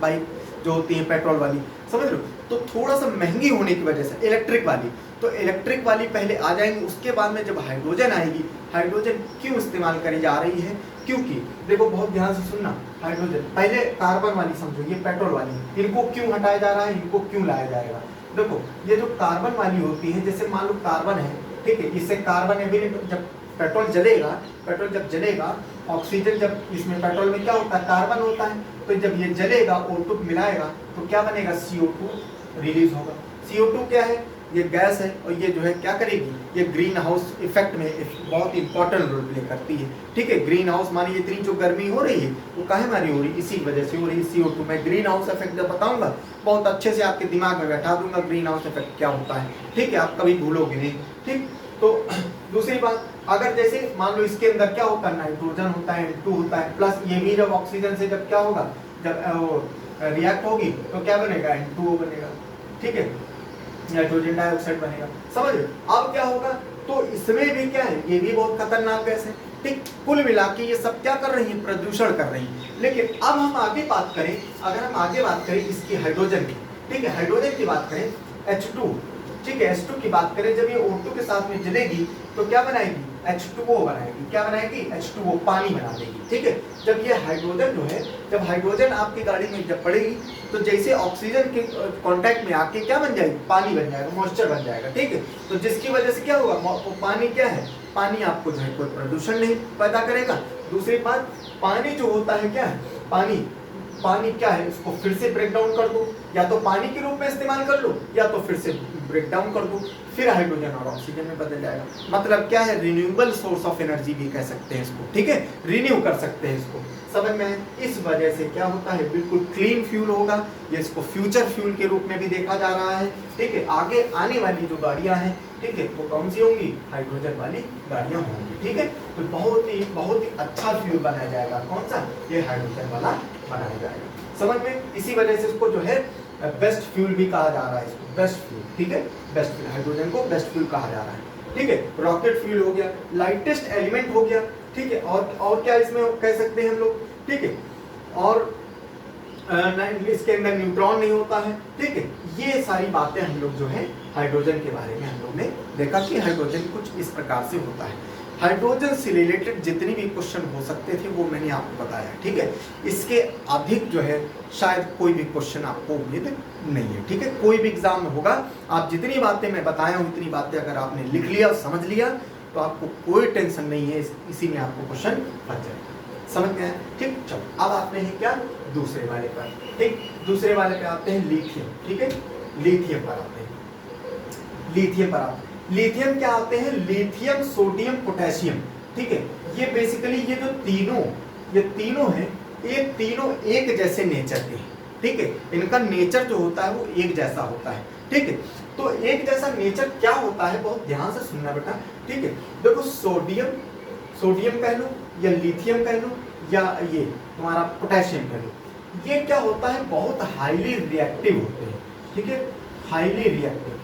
बाइक जो होती है पेट्रोल वाली, समझ रहे हो। तो थोड़ा सा महंगी होने की वजह से इलेक्ट्रिक वाली पहले आ जाएंगी, उसके बाद में जब हाइड्रोजन आएगी। हाइड्रोजन क्यों इस्तेमाल करी जा रही है, क्योंकि देखो बहुत ध्यान से सुनना, हाइड्रोजन पहले कार्बन वाली समझो, ये पेट्रोल वाली, इनको क्यों हटाया जा रहा है, इनको क्यों लाया जाएगा। देखो ये जो कार्बन वाली होती है, जैसे मान लो कार्बन है, ठीक है, इससे कार्बन एमिट, जब पेट्रोल जब जलेगा, ऑक्सीजन जब इसमें पेट्रोल में क्या होता है, कार्बन होता है, तो जब ये जलेगा O2 मिलाएगा तो क्या बनेगा, CO2 रिलीज होगा। CO2 क्या है, ये गैस है, और ये जो है क्या करेगी, ये ग्रीन हाउस इफेक्ट में बहुत इंपॉर्टेंट रोल प्ले करती है, ठीक है। ग्रीन हाउस मानिए इतनी जो गर्मी हो रही है वो काहे मारी हो रही है, इसी वजह से हो रही है, CO2। मैं ग्रीन हाउस इफेक्ट जब बताऊंगा बहुत अच्छे से आपके दिमाग में बैठा दूंगा, ग्रीन हाउस इफेक्ट क्या होता है, ठीक है, आप कभी भूलोगे नहीं, ठीक। तो दूसरी बात, अगर जैसे मान लो इसके अंदर क्या होता है, नाइट्रोजन होता है, N2 होता है, प्लस ये भी जब ऑक्सीजन से जब क्या होगा, जब रिएक्ट होगी तो क्या बनेगा, N2O बनेगा, ठीक है, नाइट्रोजन डाइऑक्साइड बनेगा, समझ रहे। अब क्या होगा, तो इसमें भी क्या है, ये भी बहुत खतरनाक गैस है। ठीक, कुल मिला के ये सब क्या कर रही है, प्रदूषण कर रही है। लेकिन अब हम आगे बात करें, अगर हम आगे बात करें इसकी हाइड्रोजन की, ठीक है, हाइड्रोजन की बात करें, H2, ठीक है, H2 की बात करें, जब ये O2 के साथ में जलेगी तो क्या बनाएगी, H2O बनाएगी। क्या बनाएगी, H2O, पानी बना देगी। ठीक है, जब ये हाइड्रोजन जो है, जब हाइड्रोजन आपकी गाड़ी में जब पड़ेगी तो जैसे ऑक्सीजन के कांटेक्ट में आके क्या बन जाएगी, पानी बन जाएगा, मॉइस्चर बन जाएगा। ठीक है, तो जिसकी वजह से क्या होगा, वो पानी क्या है, पानी आपको जो है कोई प्रदूषण नहीं पैदा करेगा। दूसरी बात, पानी जो होता है क्या है, पानी क्या है, उसको फिर से ब्रेक डाउन कर दो, या तो पानी के रूप में इस्तेमाल कर लो, या तो फिर से ब्रेक डाउन कर दो, फिर हाइड्रोजन और ऑक्सीजन में बदल जाएगा। मतलब क्या है, रिन्यूएबल सोर्स ऑफ एनर्जी भी कह सकते हैं इसको। ठीक है, रिन्यू कर सकते हैं इसको, समझ में। इस वजह से क्या होता है, बिल्कुल क्लीन फ्यूल होगा। ये इसको फ्यूचर फ्यूल के रूप में भी देखा जा रहा है। ठीक है, आगे आने वाली जो गाड़ियां हैं, ठीक है, वो कौन सी होंगी, हाइड्रोजन वाली गाड़ियां होंगी। ठीक है, तो बहुत ही अच्छा फ्यूल बनाया जाएगा। कौन सा, ये हाइड्रोजन वाला बनाया जाएगा, समझ में। इसी वजह से इसको जो है बेस्ट फ्यूल भी कहा जा रहा है, इसको बेस्ट फ्यूल। ठीक है, बेस्ट फ्यूल, हाइड्रोजन को बेस्ट फ्यूल कहा जा रहा है। ठीक है, रॉकेट फ्यूल हो गया, लाइटेस्ट एलिमेंट हो गया। ठीक है, और क्या इसमें कह सकते हैं हम लोग। ठीक है, और इसके अंदर न्यूट्रॉन नहीं होता है। ठीक है, ये सारी बातें हम लोग जो है हाइड्रोजन के बारे में हम लोग ने देखा कि हाइड्रोजन कुछ इस प्रकार से होता है। हाइड्रोजन से रिलेटेड जितनी भी क्वेश्चन हो सकते थे वो मैंने आपको बताया। ठीक है, इसके अधिक जो है शायद कोई भी क्वेश्चन आपको उम्मीद नहीं है। ठीक है, कोई भी एग्जाम में होगा, आप जितनी बातें मैं बताया हूँ उतनी बातें अगर आपने लिख लिया, समझ लिया, तो आपको कोई टेंशन नहीं है, इसी में आपको क्वेश्चन बच जाएगा। समझ में आया। ठीक, चलो अब आते हैं क्या, दूसरे वाले पर। ठीक, दूसरे वाले पे आते हैं लिथियम। ठीक है, लिथियम पर आते हैं, लिथियम पर आते हैं। लिथियम क्या आते हैं, लिथियम, सोडियम, पोटेशियम। ठीक है, ये बेसिकली ये जो तीनों हैं, ये तीनों एक जैसे नेचर के हैं। ठीक है, इनका नेचर जो होता है वो एक जैसा होता है। ठीक है, तो एक जैसा नेचर क्या होता है, बहुत ध्यान से सुनना बेटा। ठीक है, देखो सोडियम कह लो, या लिथियम कह लो, या ये तुम्हारा पोटेशियम कह लो, ये क्या होता है, बहुत हाईली रिएक्टिव होते हैं। ठीक है, हाईली रिएक्टिव,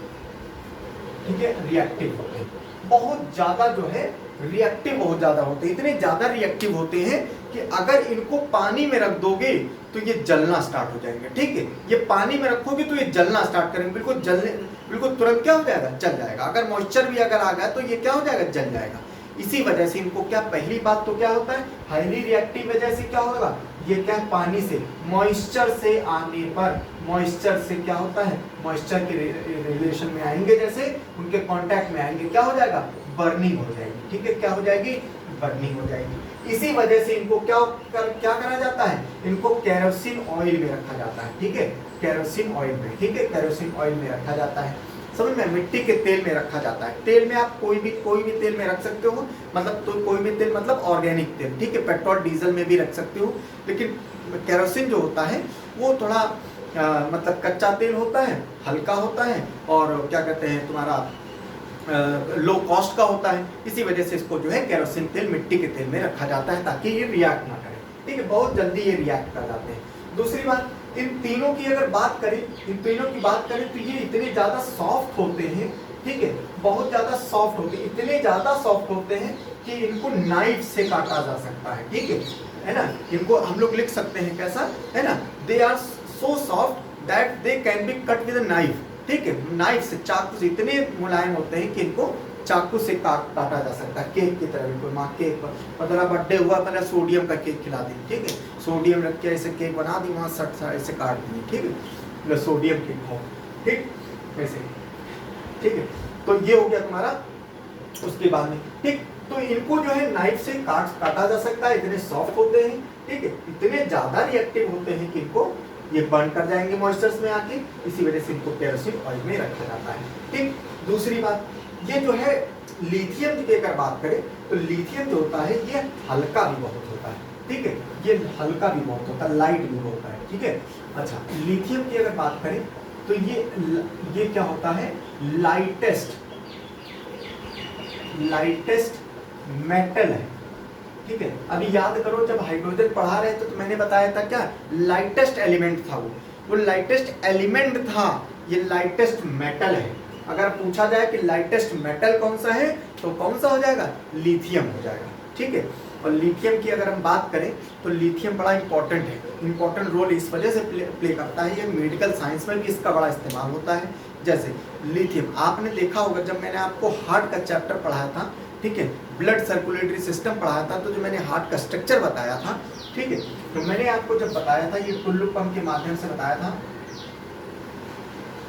ठीक है, रिएक्टिव होते हैं, बहुत ज्यादा जो है रिएक्टिव, बहुत ज्यादा होते हैं। इतने ज्यादा रिएक्टिव होते हैं कि अगर इनको पानी में रख दोगे तो ये जलना स्टार्ट हो जाएंगे। ठीक है, ये पानी में रखोगे तो ये जलना स्टार्ट करेंगे, बिल्कुल तुरंत क्या हो जाएगा, जल जाएगा। अगर मॉइस्चर भी अगर आ गया तो ये क्या हो जाएगा, जल जाएगा। इसी वजह से इनको क्या, पहली बात तो क्या होता है, हाईली रिएक्टिव वजह से क्या होगा, ये क्या, पानी से, मॉइस्चर से आने पर, मॉइस्चर से क्या होता है, मॉइस्चर के रिलेशन में आएंगे, जैसे उनके कांटेक्ट में आएंगे, क्या हो जाएगा, बर्निंग हो जाएगी। ठीक है, क्या हो जाएगी, बर्निंग हो जाएगी। इसी वजह से इनको क्या करा जाता है, इनको केरोसिन ऑयल में रखा जाता है। ठीक है, केरोसिन ऑयल में, ठीक है, केरोसिन ऑयल में रखा जाता है। समझ में, मिट्टी के तेल में रखा जाता है। तेल में आप कोई भी तेल में रख सकते हो, मतलब तो कोई भी तेल मतलब ऑर्गेनिक तेल। ठीक है, पेट्रोल डीजल में भी रख सकते हो, लेकिन केरोसिन जो होता है वो थोड़ा मतलब कच्चा तेल होता है, हल्का होता है, और क्या कहते हैं तुम्हारा लो कॉस्ट का होता है। इसी वजह से इसको जो है केरोसिन तेल, मिट्टी के तेल में रखा जाता है, ताकि ये रिएक्ट ना करे। ठीक है, बहुत जल्दी ये रिएक्ट कर जाते हैं। दूसरी बात, इन तीनों की अगर बात करें, तो ये इतने ज्यादा सॉफ्ट होते हैं। ठीक है, बहुत ज्यादा सॉफ्ट होते हैं, इतने ज्यादा सॉफ्ट होते हैं कि इनको नाइफ से काटा जा सकता है। ठीक है ना, इनको हम लोग लिख सकते हैं कैसा, है ना, they are so soft that they can be cut with a knife. ठीक है, नाइफ से, चाकू से, इतने मुलायम होते हैं कि इनको चाकू से काटा जा सकता है, केक की तरह। बिल्कुल, माँ केक मतलब बर्थडे हुआ, पहले सोडियम का केक खिला दी। ठीक है, सोडियम रख के ऐसे केक बना दी, वहाँ सट ऐसे काट दी। ठीक है, मतलब सोडियम केक खाओ। ठीक, ऐसे। ठीक है, तो ये हो गया तुम्हारा। उसके बाद में, ठीक, तो इनको जो है नाइफ से काटा जा सकता है, इतने सॉफ्ट होते हैं। ठीक है, इतने ज्यादा रिएक्टिव होते हैं कि इनको ये बर्न कर जाएंगे मॉइस्चर्स में आके। इसी वजह से इनको केरोसिन ऑयल में रखा जाता है। ठीक, दूसरी बात, ये जो है लिथियम की अगर बात करें तो लिथियम जो होता है ये हल्का भी बहुत होता है। ठीक है, ये हल्का भी बहुत होता है, लाइट भी होता है। ठीक है, अच्छा, लिथियम की अगर बात करें तो ये क्या होता है, लाइटेस्ट मेटल है। ठीक है, अभी याद करो जब हाइड्रोजन पढ़ा रहे थे तो मैंने बताया था क्या, लाइटेस्ट एलिमेंट था वो लाइटेस्ट एलिमेंट था, ये लाइटेस्ट मेटल है। अगर पूछा जाए कि लाइटेस्ट मेटल कौन सा है तो कौन सा हो जाएगा, लिथियम हो जाएगा, ठीक है। और लिथियम की अगर हम बात करें तो लिथियम बड़ा इंपॉर्टेंट है, इंपॉर्टेंट रोल इस वजह से प्ले करता है, ये मेडिकल साइंस में भी इसका बड़ा इस्तेमाल होता है। जैसे लिथियम आपने देखा होगा जब मैंने आपको हार्ट का चैप्टर पढ़ाया था, ठीक है, ब्लड सर्कुलेटरी सिस्टम पढ़ाया था, तो जो मैंने हार्ट का स्ट्रक्चर बताया था, ठीक है, तो मैंने आपको जब बताया था ये टुल्लू पंप के माध्यम से बताया था,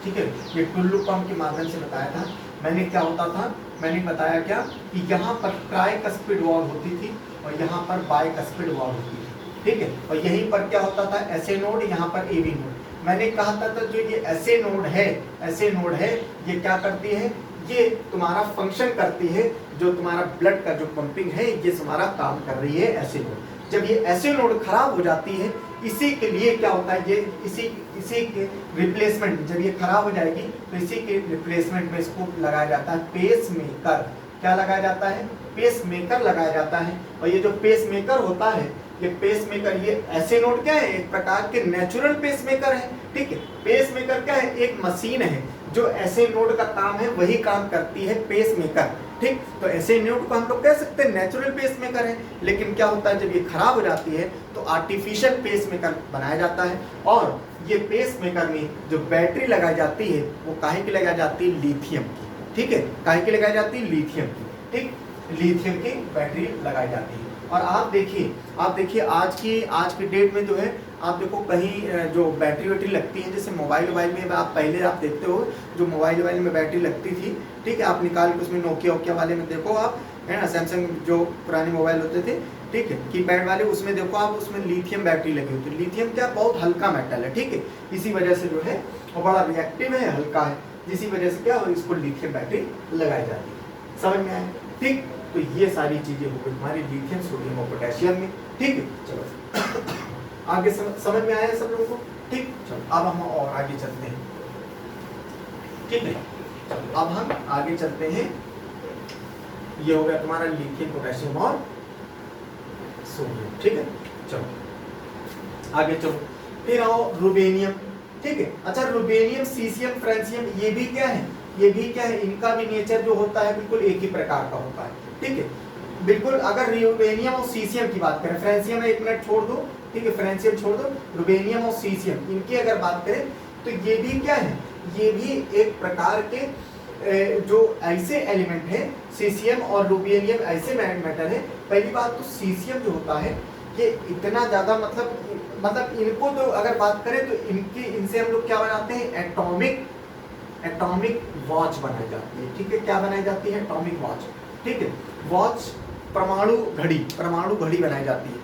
ठीक है, ये टुल्लू पंप के माध्यम से बताया था। मैंने क्या होता था, मैंने बताया क्या कि यहाँ पर ट्राइकस्पिड वॉल होती थी और यहाँ पर बाइकस्पिड वॉल होती थी, ठीक है, और यहीं पर क्या होता था, एसए नोड, यहाँ पर एबी नोड। मैंने कहा था जो ये एसए नोड है, एसए नोड है, ये क्या करती है, ये तुम्हारा फंक्शन करती है, जो तुम्हारा ब्लड का जो पंपिंग है ये तुम्हारा काम कर रही है एसए नोड। जब ये एसए नोड खराब हो जाती है, इसी के लिए क्या होता है, ये इसी के रिप्लेसमेंट, जब ये खराब हो जाएगी तो इसी के रिप्लेसमेंट में इसको लगाया जाता है पेस मेकर। क्या लगाया जाता है, पेस मेकर लगाया जाता है। और ये जो पेस मेकर होता है, ये पेस मेकर, ये एसए नोड क्या है, एक प्रकार के नेचुरल पेस मेकर है, ठीक है। पेस मेकर क्या है, एक मशीन है जो एसए नोड का काम है वही काम करती है पेस मेकर, ठीक। तो एसए नोड को हम लोग कह सकते हैं नेचुरल पेस मेकर है, लेकिन क्या होता है जब ये खराब हो जाती है तो आर्टिफिशियल पेस मेकर बनाया जाता है। और ये पेस मेकर में जो बैटरी लगाई जाती है वो काहे की लगाई जाती है, लिथियम की, ठीक है, काहे की लगाई जाती है, लिथियम की, ठीक, लिथियम की बैटरी लगाई जाती है। और आप देखिए आज की डेट में जो है, आप देखो कहीं जो बैटरी वैटरी लगती है, जैसे मोबाइल में आप पहले आप देखते हो जो मोबाइल में बैटरी लगती थी, ठीक है, आप निकाल के उसमें नोकिया वाले में देखो आप, है ना, सैमसंग जो पुराने मोबाइल होते थे, ठीक है, कीपैड वाले, उसमें देखो आप, उसमें लिथियम बैटरी लगी होती है। लिथियम क्या, बहुत हल्का मेटल है, ठीक है, इसी वजह से जो है वो बड़ा रिएक्टिव है, हल्का है, जिसी वजह से क्या हो, इसको लिथियम बैटरी लगाई जाती है। समझ में आया, ठीक। तो ये सारी चीजें हो गई हमारी लिथियम, सोडियम और पोटेशियम में, ठीक है। चलो आगे समझ में आया सब लोगों को, ठीक। चलो अब हम और आगे चलते हैं, ठीक है, चलो अब हम आगे चलते हैं। ये हो गया तुम्हारा लिथियम, पोटेशियम और सोडियम, ठीक है। चलो आगे चलो, फिर आओ रुबेनियम, ठीक है। अच्छा, रुबेनियम, सीसियम, फ्रांसियम, ये भी क्या है, ये भी क्या है, इनका भी नेचर जो होता है बिल्कुल एक ही प्रकार का होता है, ठीक है, बिल्कुल। अगर रुबेनियम और सीसियम की बात करें, फ्रांसियम एक मिनट छोड़ दो, ठीक है, फ्रांसियम छोड़ दो, रुबेनियम और सीसियम, इनकी अगर बात करें तो ये भी क्या है, ये भी एक प्रकार के जो ऐसे एलिमेंट है, सीसियम और रुबेनियम ऐसे मेटल है। पहली बात तो सीसियम जो होता है ये इतना ज़्यादा मतलब इनको तो अगर बात करें तो इनसे हम लोग क्या बनाते हैं, एटॉमिक वॉच बनाई जाती है, ठीक है, क्या बनाई जाती है, एटॉमिक वॉच, ठीक है, वॉच, परमाणु घड़ी बनाई जाती है।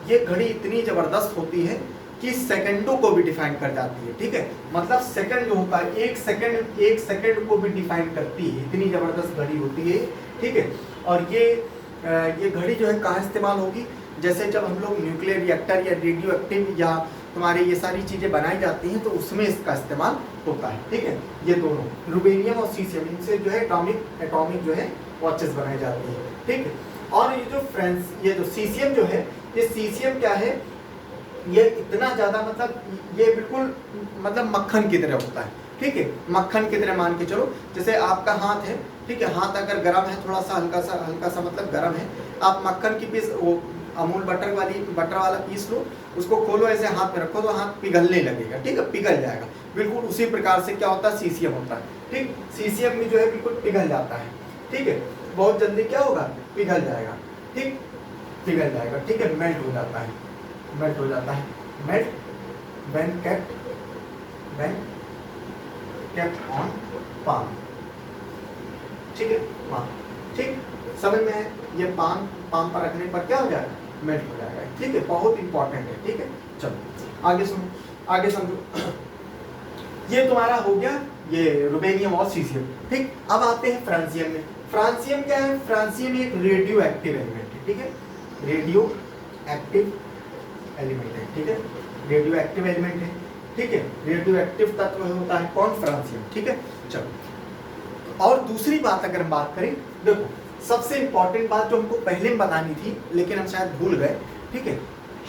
ये घड़ी इतनी जबरदस्त होती है कि सेकंडों को भी डिफाइन कर जाती है, ठीक है, मतलब सेकंड जो होता है, एक सेकंड को भी डिफाइन करती है, इतनी जबरदस्त घड़ी होती है, ठीक है। और ये घड़ी जो है कहाँ इस्तेमाल होगी, जैसे जब हम लोग न्यूक्लियर रिएक्टर या रेडियो एक्टिव या तुम्हारे ये सारी चीज़ें बनाई जाती हैं तो उसमें इसका इस्तेमाल होता है, ठीक है। ये दोनों रुबेनियम और सीसियम, इनसे जो है एटॉमिक जो है वॉचेस बनाई जाती है, ठीक है। और ये जो सीसियम जो है, ये सीसियम क्या है, ये इतना ज़्यादा मतलब ये बिल्कुल मतलब मक्खन की तरह होता है, ठीक है, मक्खन की तरह मान के चलो। जैसे आपका हाथ है, ठीक है, हाथ अगर गर्म है, थोड़ा सा हल्का सा मतलब गर्म है, आप मक्खन की पीस, वो अमूल बटर वाला पीस लो, उसको खोलो, ऐसे हाथ में रखो तो हाथ पिघलने लगेगा, ठीक है, पिघल जाएगा। बिल्कुल उसी प्रकार से क्या होता है, सीसियम होता है, ठीक, सीसियम भी जो है बिल्कुल पिघल जाता है, ठीक है, बहुत जल्दी क्या होगा, पिघल जाएगा, ठीक, पिघल जाएगा, ठीक है, मेल्ट हो जाता है, melt when kept on palm, ठीक है, हाँ, ठीक, समझ में है। ये पाम पर रखने पर क्या हो जाएगा, मेल्ट हो जाएगा, ठीक है, बहुत इंपॉर्टेंट है, ठीक है। चलो आगे सुनो, आगे समझो। ये तुम्हारा हो गया ये रुबेनियम और सीसियम, ठीक। अब आते हैं फ्रांसियम में। फ्रांसियम क्या है, फ्रांसियम एक रेडियो एक्टिव एलिमेंट है, ठीक है, रेडियो एक्टिव एलिमेंट है, ठीक है, रेडियो एक्टिव एलिमेंट है, ठीक है, रेडियो एक्टिव तत्व होता है कौन, फ्रांसियम, ठीक है। चलो और दूसरी बात अगर हम बात करें, देखो सबसे इंपॉर्टेंट बात जो हमको पहले में बतानी थी लेकिन हम शायद भूल गए, ठीक है,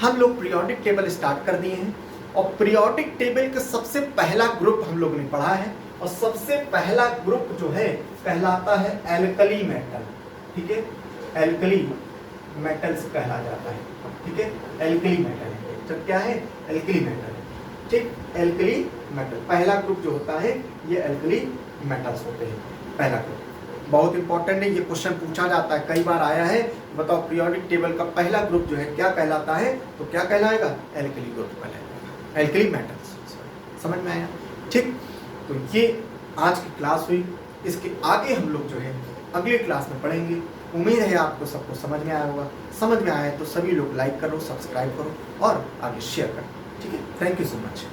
हम लोग पीरियोडिक टेबल स्टार्ट कर दिए हैं और पीरियोडिक टेबल का सबसे पहला ग्रुप हम लोग ने पढ़ा है और सबसे पहला ग्रुप जो है कहलाता है एल्कली मेटल। ठीक है, एल्कली मेटल्स कहला जाता है। ठीक है, एल्कली मेटल है, तो क्या है, एल्कली मेटल है। ठीक, एल्कली मेटल पहला ग्रुप जो होता है ये एल्कली मेटल्स होते हैं, पहला ग्रुप। बहुत इंपॉर्टेंट है, ये क्वेश्चन पूछा जाता है, कई बार आया है। बताओ पीरियोडिक टेबल का पहला ग्रुप जो है क्या कहलाता है, तो क्या कहलाएगा, एल्कली ग्रुप कहलाएगा, एल्कली मेटल्स। समझ में आया? ठीक, तो ये आज की क्लास हुई। इसके आगे हम लोग जो है अगली क्लास में पढ़ेंगे। उम्मीद है आपको सबको समझ में आया होगा। समझ में आया है तो सभी लोग लाइक करो, सब्सक्राइब करो और आगे शेयर करो। ठीक है, थैंक यू सो मच।